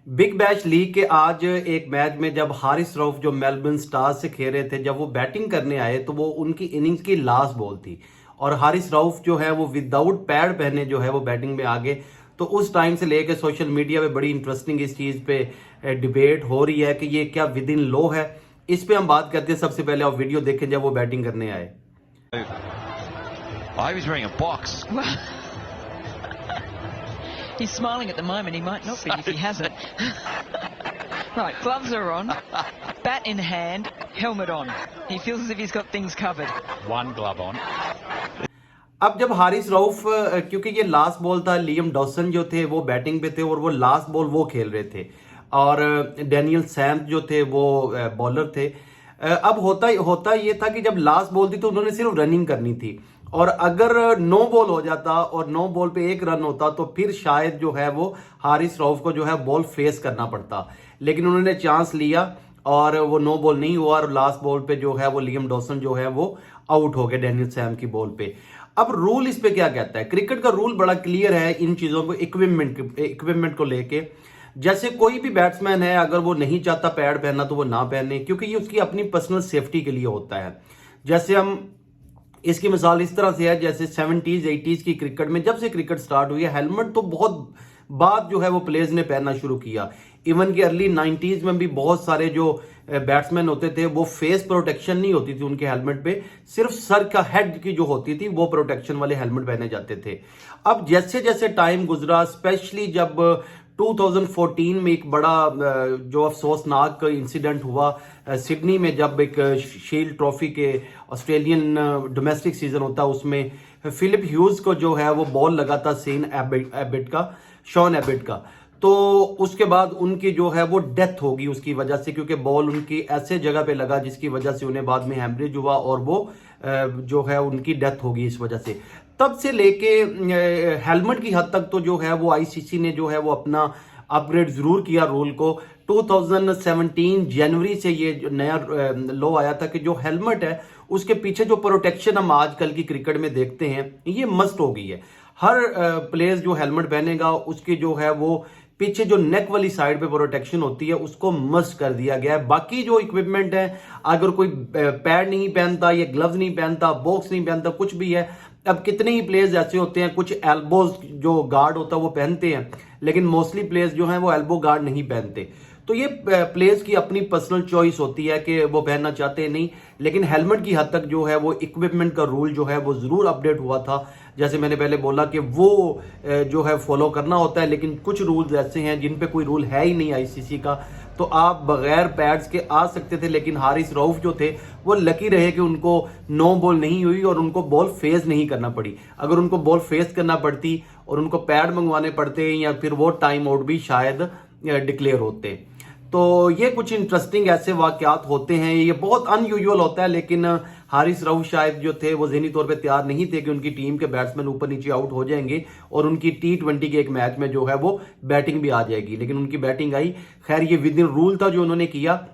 Big bash league के आज एक मैच में जब हारिस रऊफ जो मेलबर्न स्टार्स से खेल रहे थे, जब वो बैटिंग करने आए तो वो उनकी इनिंग्स की लास्ट बॉल थी और हारिस रऊफ जो है वो विदाउट पैड पहने जो है वो बैटिंग में आ गए। तो उस टाइम से लेकर सोशल मीडिया पे बड़ी इंटरेस्टिंग इस चीज पे डिबेट हो रही है कि ये क्या विद इन लॉ है। इस पे हम बात करते हैं। सबसे पहले आप वीडियो देखें जब वो बैटिंग करने आए। I was wearing a box. He's smiling at the moment. He might not be if he hasn't. Right, gloves are on, bat in hand, helmet on. He feels as if he's got things covered. One glove on. अब जब हारिस रऊफ, क्योंकि ये last ball था, Liam Dawson जो थे वो batting पे थे और वो लास्ट बॉल वो खेल रहे थे और डैनियल सैम जो थे वो बॉलर थे। अब होता ये था कि जब लास्ट बॉल थी तो उन्होंने सिर्फ रनिंग करनी थी और अगर नो बॉल हो जाता और नो बॉल पे एक रन होता तो फिर शायद जो है वो हारिस रऊफ को जो है बॉल फेस करना पड़ता। लेकिन उन्होंने चांस लिया और वो नो बॉल नहीं हुआ और लास्ट बॉल पे जो है वो लियम डॉसन जो है वो आउट हो गए डैनियल सैम की बॉल पे। अब रूल इस पे क्या कहता है? क्रिकेट का रूल बड़ा क्लियर है इन चीजों को, इक्विपमेंट को लेके। जैसे कोई भी बैट्समैन है, अगर वो नहीं चाहता पैड पहनना तो वो ना पहने, क्योंकि ये उसकी अपनी पर्सनल सेफ्टी के लिए होता है। जैसे हम इसकी मिसाल इस तरह से है, जैसे 70s 80s की क्रिकेट में जब से क्रिकेट स्टार्ट हुई है, हेलमेट तो बहुत बाद जो है वो प्लेयर्स ने पहनना शुरू किया। इवन की अर्ली 90s में भी बहुत सारे जो बैट्समैन होते थे वो फेस प्रोटेक्शन नहीं होती थी उनके हेलमेट पे, सिर्फ सर का हेड की जो होती थी वो प्रोटेक्शन वाले हेलमेट पहने जाते थे। अब जैसे जैसे टाइम गुजरा, स्पेशली जब 2014 में एक बड़ा जो अफसोसनाक इंसिडेंट हुआ सिडनी में, जब एक शील्ड ट्रॉफी के ऑस्ट्रेलियन डोमेस्टिक सीजन होता है उसमें फिलिप ह्यूज को जो है वो बॉल लगा था शॉन एबिट का, तो उसके बाद उनकी जो है वो डेथ होगी उसकी वजह से, क्योंकि बॉल उनकी ऐसे जगह पे लगा जिसकी वजह से उन्हें बाद में हैमरेज हुआ और वो जो है उनकी डेथ होगी इस वजह से। तब से लेके हेलमेट की हद तक तो जो है वो आईसीसी ने जो है वो अपना अपग्रेड जरूर किया रूल को। 2017 जनवरी से ये जो नया लॉ आया था कि जो हेलमेट है उसके पीछे जो प्रोटेक्शन हम आजकल की क्रिकेट में देखते हैं ये मस्ट हो गई है। हर प्लेयर जो हेलमेट पहनेगा उसकी जो है वो पीछे जो नेक वाली साइड पे प्रोटेक्शन होती है उसको मस्ट कर दिया गया है। बाकी जो इक्विपमेंट है, अगर कोई पैड नहीं पहनता या ग्लव्स नहीं पहनता, बॉक्स नहीं पहनता, कुछ भी है, अब कितने ही प्लेयर्स ऐसे होते हैं, कुछ एल्बोज जो गार्ड होता है वो पहनते हैं, लेकिन मोस्टली प्लेयर्स जो हैं वो एल्बो गार्ड नहीं पहनते। तो ये प्लेयर्स की अपनी पर्सनल चॉइस होती है कि वो पहनना चाहते हैं नहीं, लेकिन हेलमेट की हद तक जो है वो इक्विपमेंट का रूल जो है वो जरूर अपडेट हुआ था। जैसे मैंने पहले बोला कि वो जो है फॉलो करना होता है, लेकिन कुछ रूल्स ऐसे हैं जिन पे कोई रूल है ही नहीं आईसीसी का, तो आप बगैर पैड्स के आ सकते थे। लेकिन हारिस रऊफ जो थे वो लकी रहे कि उनको नो बॉल नहीं हुई और उनको बॉल फेस नहीं करना पड़ी। अगर उनको बॉल फेस करना पड़ती और उनको पैड मंगवाने पड़ते या फिर वो टाइम आउट भी शायद डिक्लेयर होते। तो ये कुछ इंटरेस्टिंग ऐसे वाकयात होते हैं, ये बहुत अनयूजुअल होता है। लेकिन हारिस रऊफ शायद जो थे वो ज़हनी तौर पे तैयार नहीं थे कि उनकी टीम के बैट्समैन ऊपर नीचे आउट हो जाएंगे और उनकी T20 के एक मैच में जो है वो बैटिंग भी आ जाएगी, लेकिन उनकी बैटिंग आई। खैर ये विद इन रूल था जो उन्होंने किया।